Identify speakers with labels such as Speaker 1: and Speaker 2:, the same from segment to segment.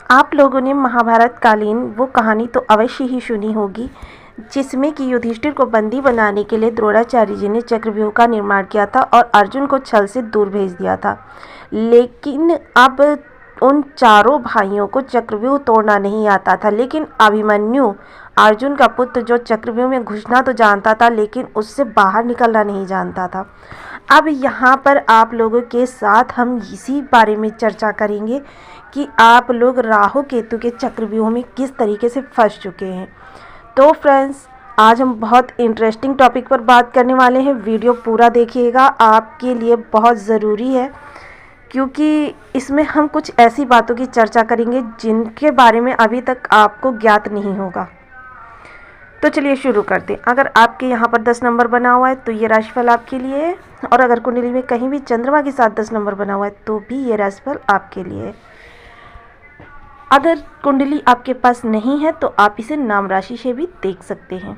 Speaker 1: आप लोगों ने महाभारत कालीन वो कहानी तो अवश्य ही सुनी होगी, जिसमें कि युधिष्ठिर को बंदी बनाने के लिए द्रोणाचार्य जी ने चक्रव्यूह का निर्माण किया था और अर्जुन को छल से दूर भेज दिया था। लेकिन अब उन चारों भाइयों को चक्रव्यूह तोड़ना नहीं आता था, लेकिन अभिमन्यु अर्जुन का पुत्र जो चक्रव्यूह में घुसना तो जानता था, लेकिन उससे बाहर निकलना नहीं जानता था। अब यहाँ पर आप लोगों के साथ हम इसी बारे में चर्चा करेंगे कि आप लोग राहु केतु के चक्रव्यूह में किस तरीके से फंस चुके हैं। तो फ्रेंड्स, आज हम बहुत इंटरेस्टिंग टॉपिक पर बात करने वाले हैं। वीडियो पूरा देखिएगा, आपके लिए बहुत ज़रूरी है, क्योंकि इसमें हम कुछ ऐसी बातों की चर्चा करेंगे जिनके बारे में अभी तक आपको ज्ञात नहीं होगा। तो चलिए शुरू करते हैं। अगर आपके यहाँ पर 10 नंबर बना हुआ है तो ये राशिफल आपके लिए है, और अगर कुंडली में कहीं भी चंद्रमा के साथ 10 नंबर बना हुआ है तो भी ये राशिफल आपके लिए है। अगर कुंडली आपके पास नहीं है तो आप इसे नाम राशि से भी देख सकते हैं।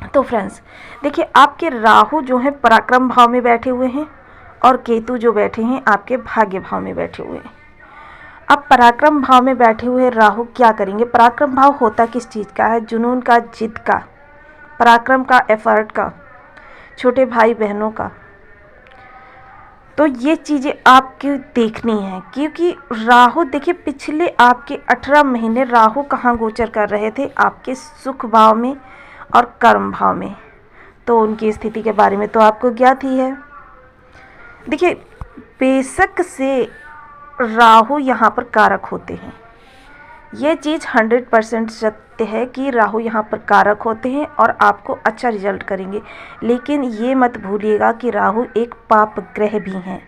Speaker 1: तो फ्रेंड्स देखिए, आपके राहु जो है पराक्रम भाव में बैठे हुए हैं और केतु जो बैठे हैं आपके भाग्य भाव में बैठे हुए हैं। अब पराक्रम भाव में बैठे हुए राहु क्या करेंगे? पराक्रम भाव होता किस चीज़ का है? जुनून का, जिद का, पराक्रम का, एफर्ट का, छोटे भाई बहनों का। तो ये चीज़ें आपको देखनी है, क्योंकि राहु देखिए पिछले आपके 18 महीने राहु कहाँ गोचर कर रहे थे? आपके सुख भाव में और कर्म भाव में। तो उनकी स्थिति के बारे में तो आपको ज्ञात ही है। देखिए, बेशक से राहु यहाँ पर कारक होते हैं, ये चीज़ 100% सत्य है कि राहु यहाँ पर कारक होते हैं और आपको अच्छा रिजल्ट करेंगे। लेकिन ये मत भूलिएगा कि राहु एक पाप ग्रह भी हैं।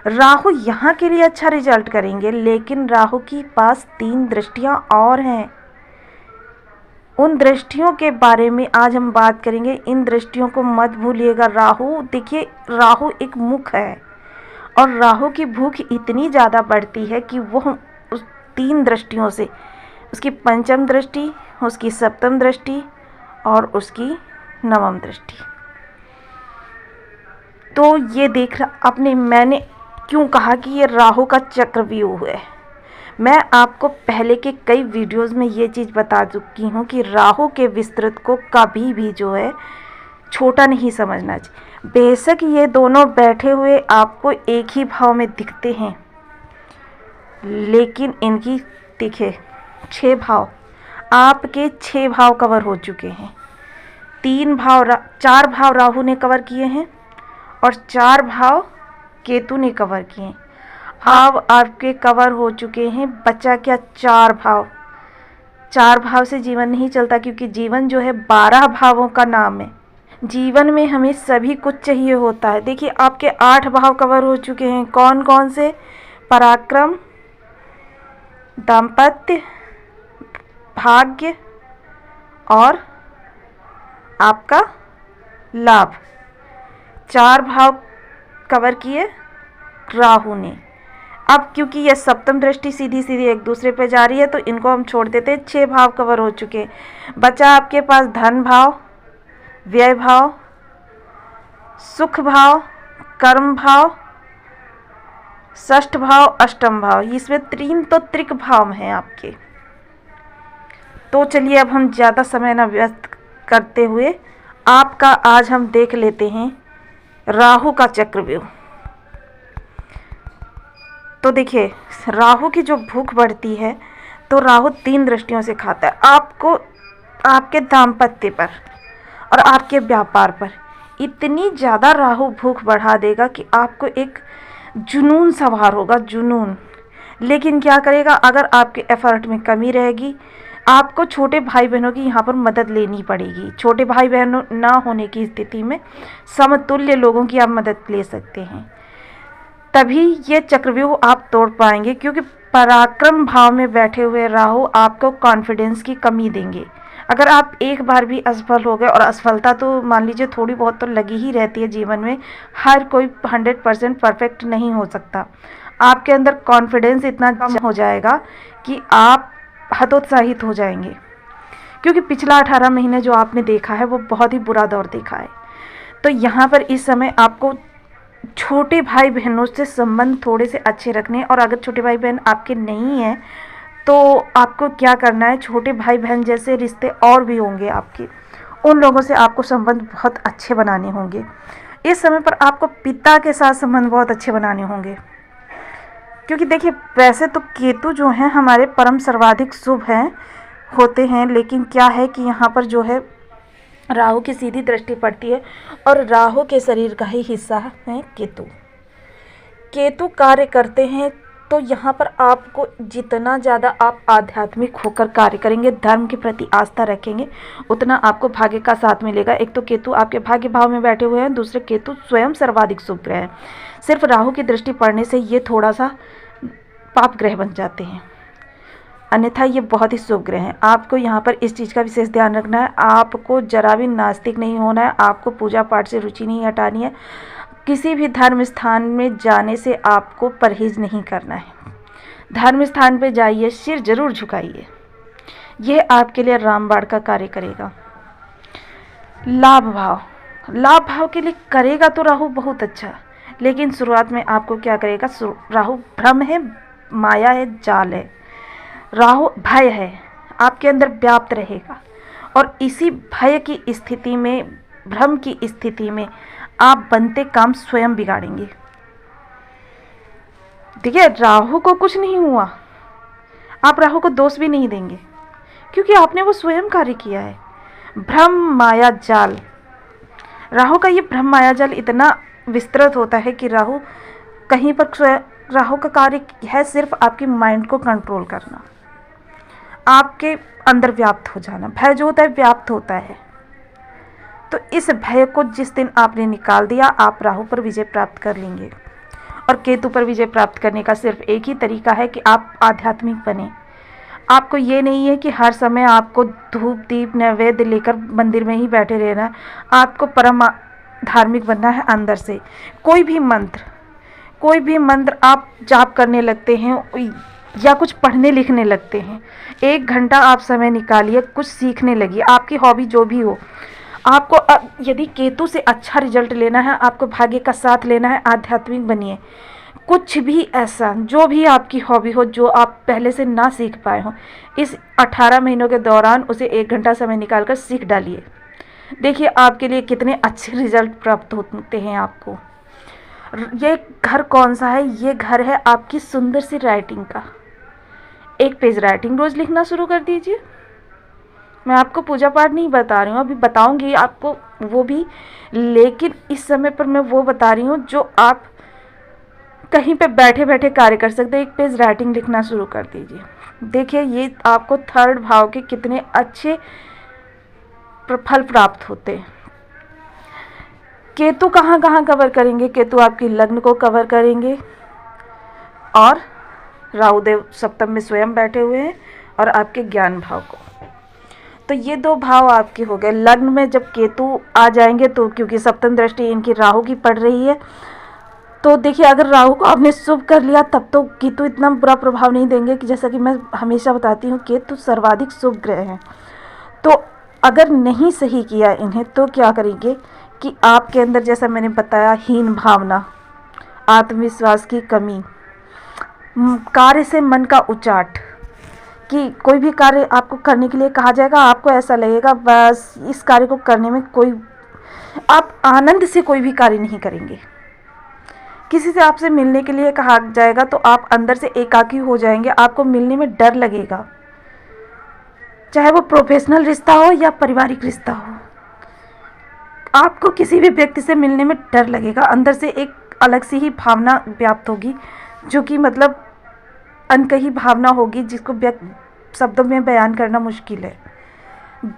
Speaker 1: राहु यहाँ के लिए अच्छा रिजल्ट करेंगे, लेकिन राहु के पास 3 दृष्टियाँ और हैं। उन दृष्टियों के बारे में आज हम बात करेंगे। इन दृष्टियों को मत भूलिएगा। राहु देखिए, राहु एक मुख है और राहु की भूख इतनी ज़्यादा बढ़ती है कि वो उस 3 दृष्टियों से, उसकी पंचम दृष्टि, उसकी सप्तम दृष्टि और उसकी नवम दृष्टि, तो ये देख अपने मैंने क्यों कहा कि ये राहु का चक्रव्यूह है। मैं आपको पहले के कई वीडियोस में ये चीज़ बता चुकी हूँ कि राहु के विस्तृत को कभी भी जो है छोटा नहीं समझना चाहिए। बेशक ये दोनों बैठे हुए आपको एक ही भाव में दिखते हैं, लेकिन इनकी देखिए 6 भाव, आपके 6 भाव कवर हो चुके हैं। 4 भाव राहु ने कवर किए हैं और 4 भाव केतु ने कवर किए हैं। अब आपके कवर हो चुके हैं, बचा क्या? 4 भाव। 4 भाव से जीवन नहीं चलता, क्योंकि जीवन जो है 12 भावों का नाम है। जीवन में हमें सभी कुछ चाहिए होता है। देखिए, आपके 8 भाव कवर हो चुके हैं। कौन कौन से? पराक्रम, दाम्पत्य, भाग्य और आपका लाभ। 4 भाव कवर किए राहु ने। अब क्योंकि यह सप्तम दृष्टि सीधी सीधी एक दूसरे पे जा रही है तो इनको हम छोड़ देते हैं। 6 भाव कवर हो चुके। बचा आपके पास धन भाव, व्यय भाव, सुख भाव, कर्म भाव, षष्ठ भाव, अष्टम भाव। इसमें 3 तो त्रिक भाव हैं आपके। तो चलिए, अब हम ज़्यादा समय न व्यस्त करते हुए आपका आज हम देख लेते हैं राहु का चक्रव्यूह। तो देखिए, राहु की जो भूख बढ़ती है तो राहु 3 दृष्टियों से खाता है। आपको आपके दाम्पत्य पर और आपके व्यापार पर इतनी ज़्यादा राहु भूख बढ़ा देगा कि आपको एक जुनून सवार होगा, जुनून। लेकिन क्या करेगा? अगर आपके एफर्ट में कमी रहेगी, आपको छोटे भाई बहनों की यहाँ पर मदद लेनी पड़ेगी। छोटे भाई बहनों ना होने की स्थिति में समतुल्य लोगों की आप मदद ले सकते हैं, तभी ये चक्रव्यूह आप तोड़ पाएंगे। क्योंकि पराक्रम भाव में बैठे हुए राहु आपको कॉन्फिडेंस की कमी देंगे। अगर आप एक बार भी असफल हो गए, और असफलता तो मान लीजिए थोड़ी बहुत तो लगी ही रहती है जीवन में, हर कोई 100% परफेक्ट नहीं हो सकता। आपके अंदर कॉन्फिडेंस इतना कम हो जाएगा कि आप हतोत्साहित हो जाएंगे, क्योंकि पिछला 18 महीने जो आपने देखा है वो बहुत ही बुरा दौर देखा है। तो यहाँ पर इस समय आपको छोटे भाई बहनों से संबंध थोड़े से अच्छे रखने, और अगर छोटे भाई बहन आपके नहीं हैं तो आपको क्या करना है, छोटे भाई बहन जैसे रिश्ते और भी होंगे आपके, उन लोगों से आपको संबंध बहुत अच्छे बनाने होंगे। इस समय पर आपको पिता के साथ संबंध बहुत अच्छे बनाने होंगे, क्योंकि देखिए वैसे तो केतु जो हैं हमारे परम सर्वाधिक शुभ हैं होते हैं, लेकिन क्या है कि यहाँ पर जो है राहु की सीधी दृष्टि पड़ती है और राहु के शरीर का ही हिस्सा है केतु। केतु कार्य करते हैं तो यहाँ पर आपको जितना ज़्यादा आप आध्यात्मिक होकर कार्य करेंगे, धर्म के प्रति आस्था रखेंगे, उतना आपको भाग्य का साथ मिलेगा। एक तो केतु आपके भाग्य भाव में बैठे हुए हैं, दूसरे केतु स्वयं सर्वाधिक शुभ ग्रह है। सिर्फ राहु की दृष्टि पड़ने से ये थोड़ा सा पाप ग्रह बन जाते हैं, अन्यथा ये बहुत ही शुभ ग्रह हैं। आपको यहाँ पर इस चीज़ का विशेष ध्यान रखना है, आपको जरा भी नास्तिक नहीं होना है, आपको पूजा पाठ से रुचि नहीं हटानी है, किसी भी धर्म स्थान में जाने से आपको परहेज नहीं करना है। धर्म स्थान पे जाइए, सिर जरूर झुकाइए, यह आपके लिए रामबाण का कार्य करेगा। लाभ भाव के लिए करेगा तो राहु बहुत अच्छा, लेकिन शुरुआत में आपको क्या करेगा, राहु भ्रम है, माया है, जाल है, राहु भय है, आपके अंदर व्याप्त रहेगा और इसी भय की स्थिति में, भ्रम की स्थिति में आप बनते काम स्वयं बिगाड़ेंगे। देखिए राहु को कुछ नहीं हुआ, आप राहु को दोष भी नहीं देंगे, क्योंकि आपने वो स्वयं कार्य किया है। भ्रम माया जाल, राहु का ये भ्रम माया जाल इतना विस्तृत होता है कि राहु कहीं पर, राहु का कार्य है सिर्फ आपकी माइंड को कंट्रोल करना, आपके अंदर व्याप्त हो जाना। भय जो होता है व्याप्त होता है, तो इस भय को जिस दिन आपने निकाल दिया, आप राहु पर विजय प्राप्त कर लेंगे। और केतु पर विजय प्राप्त करने का सिर्फ एक ही तरीका है कि आप आध्यात्मिक बने। आपको ये नहीं है कि हर समय आपको धूप दीप नैवेद्य लेकर मंदिर में ही बैठे रहना है, आपको परम धार्मिक बनना है अंदर से। कोई भी मंत्र आप जाप करने लगते हैं या कुछ पढ़ने लिखने लगते हैं, 1 घंटा आप समय निकालिए, कुछ सीखने लगिए, आपकी हॉबी जो भी हो। आपको यदि केतु से अच्छा रिजल्ट लेना है, आपको भाग्य का साथ लेना है, आध्यात्मिक बनिए। कुछ भी ऐसा जो भी आपकी हॉबी हो, जो आप पहले से ना सीख पाए हो, इस 18 महीनों के दौरान उसे 1 घंटा समय निकालकर सीख डालिए। देखिए आपके लिए कितने अच्छे रिजल्ट प्राप्त होते हैं आपको। ये घर कौन सा है, ये घर है आपकी सुंदर सी राइटिंग का। 1 पेज राइटिंग रोज लिखना शुरू कर दीजिए। मैं आपको पूजा पाठ नहीं बता रही हूँ, अभी बताऊंगी आपको वो भी, लेकिन इस समय पर मैं वो बता रही हूँ जो आप कहीं पे बैठे बैठे कार्य कर सकते हैं। 1 पेज राइटिंग लिखना शुरू कर दीजिए। देखिए ये आपको 3rd भाव के कितने अच्छे फल प्राप्त होते हैं। केतु कहाँ कहाँ कवर करेंगे, केतु आपकी लग्न को कवर करेंगे और राहुदेव सप्तम में स्वयं बैठे हुए हैं और आपके ज्ञान भाव को। तो ये 2 भाव आपके हो गए। लग्न में जब केतु आ जाएंगे तो क्योंकि सप्तम दृष्टि इनकी राहु की पड़ रही है, तो देखिए अगर राहु को आपने शुभ कर लिया तब तो केतु इतना बुरा प्रभाव नहीं देंगे कि, जैसा कि मैं हमेशा बताती हूँ, केतु सर्वाधिक शुभ ग्रह हैं। तो अगर नहीं सही किया इन्हें तो क्या करेंगे कि आपके अंदर, जैसा मैंने बताया, हीन भावना, आत्मविश्वास की कमी, कार्य से मन का उचाट, कि कोई भी कार्य आपको करने के लिए कहा जाएगा, आपको ऐसा लगेगा बस इस कार्य को करने में आप आनंद से कोई भी कार्य नहीं करेंगे। किसी से आपसे मिलने के लिए कहा जाएगा तो आप अंदर से एकाकी हो जाएंगे, आपको मिलने में डर लगेगा, चाहे वो प्रोफेशनल रिश्ता हो या पारिवारिक रिश्ता हो। आपको किसी भी व्यक्ति से मिलने में डर लगेगा, अंदर से एक अलग सी ही भावना व्याप्त होगी, जो कि मतलब अनकही भावना होगी, जिसको शब्दों में बयान करना मुश्किल है।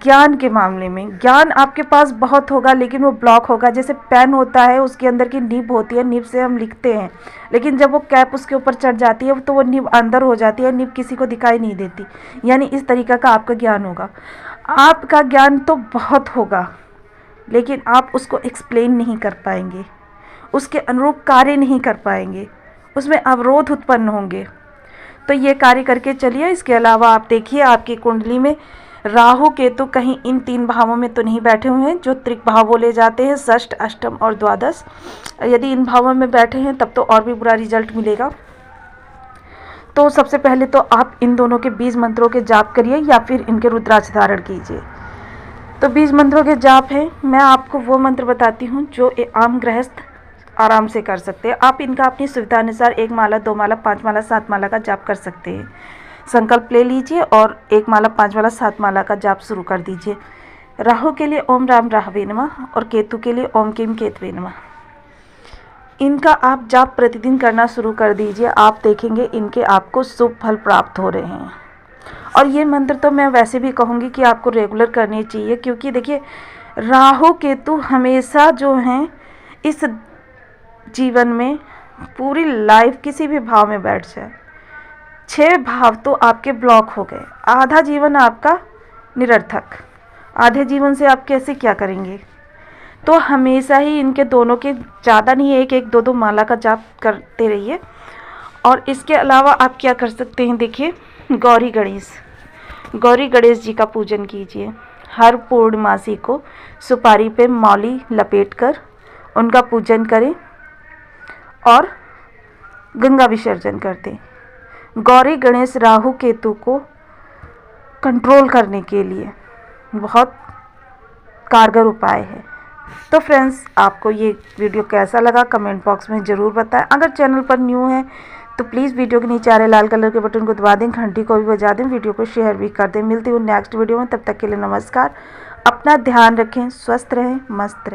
Speaker 1: ज्ञान के मामले में ज्ञान आपके पास बहुत होगा, लेकिन वो ब्लॉक होगा। जैसे पेन होता है, उसके अंदर की निब होती है, निब से हम लिखते हैं, लेकिन जब वो कैप उसके ऊपर चढ़ जाती है तो वो निब अंदर हो जाती है, निब किसी को दिखाई नहीं देती। यानी इस तरीक़ा का आपका ज्ञान होगा। आपका ज्ञान तो बहुत होगा, लेकिन आप उसको एक्सप्लेन नहीं कर पाएंगे, उसके अनुरूप कार्य नहीं कर पाएंगे, उसमें अवरोध उत्पन्न होंगे। तो ये कार्य करके चलिए। इसके अलावा आप देखिए आपकी कुंडली में राहु केतु कहीं इन 3 भावों में तो नहीं बैठे हुए हैं, जो त्रिक भाव बोले जाते हैं, षष्ठ, अष्टम और द्वादश। यदि इन भावों में बैठे हैं तब तो और भी बुरा रिजल्ट मिलेगा।
Speaker 2: तो सबसे पहले तो आप इन दोनों के बीज मंत्रों के जाप करिए या फिर इनके रुद्राक्ष धारण कीजिए। तो बीज मंत्रों के जाप है, मैं आपको वो मंत्र बताती हूँ जो आम गृहस्थ आराम से कर सकते हैं। आप इनका अपनी सुविधा अनुसार 1 माला, 2 माला, 5 माला, 7 माला का जाप कर सकते हैं। संकल्प ले लीजिए और 1 माला, 5 माला, 7 माला का जाप शुरू कर दीजिए। राहु के लिए ओम राम राहवे नमः और केतु के लिए ओम किम केतवे नमः। इनका आप जाप प्रतिदिन करना शुरू कर दीजिए। आप देखेंगे इनके आपको शुभ फल प्राप्त हो रहे हैं। और ये मंत्र तो मैं वैसे भी कहूँगी कि आपको रेगुलर करनी चाहिए, क्योंकि देखिए राहु केतु हमेशा जो हैं इस जीवन में पूरी लाइफ किसी भी भाव में बैठ जाए, 6 भाव तो आपके ब्लॉक हो गए, आधा जीवन आपका निरर्थक, आधे जीवन से आप कैसे क्या करेंगे। तो हमेशा ही इनके दोनों के ज़्यादा नहीं, 1-1, 2-2 माला का जाप करते रहिए। और इसके अलावा आप क्या कर सकते हैं, देखिए गौरी गणेश जी का पूजन कीजिए। हर पूर्णमासी को सुपारी पे मौली लपेट कर उनका पूजन करें और गंगा विसर्जन कर दें। गौरी गणेश राहु केतु को कंट्रोल करने के लिए बहुत कारगर उपाय है। तो फ्रेंड्स, आपको ये वीडियो कैसा लगा कमेंट बॉक्स में ज़रूर बताएं। अगर चैनल पर न्यू है तो प्लीज़ वीडियो के नीचे आ रहे लाल कलर के बटन को दबा दें, घंटी को भी बजा दें, वीडियो को शेयर भी कर दें। मिलती हूँ नेक्स्ट वीडियो में, तब तक के लिए नमस्कार। अपना ध्यान रखें, स्वस्थ रहें, मस्त रहें।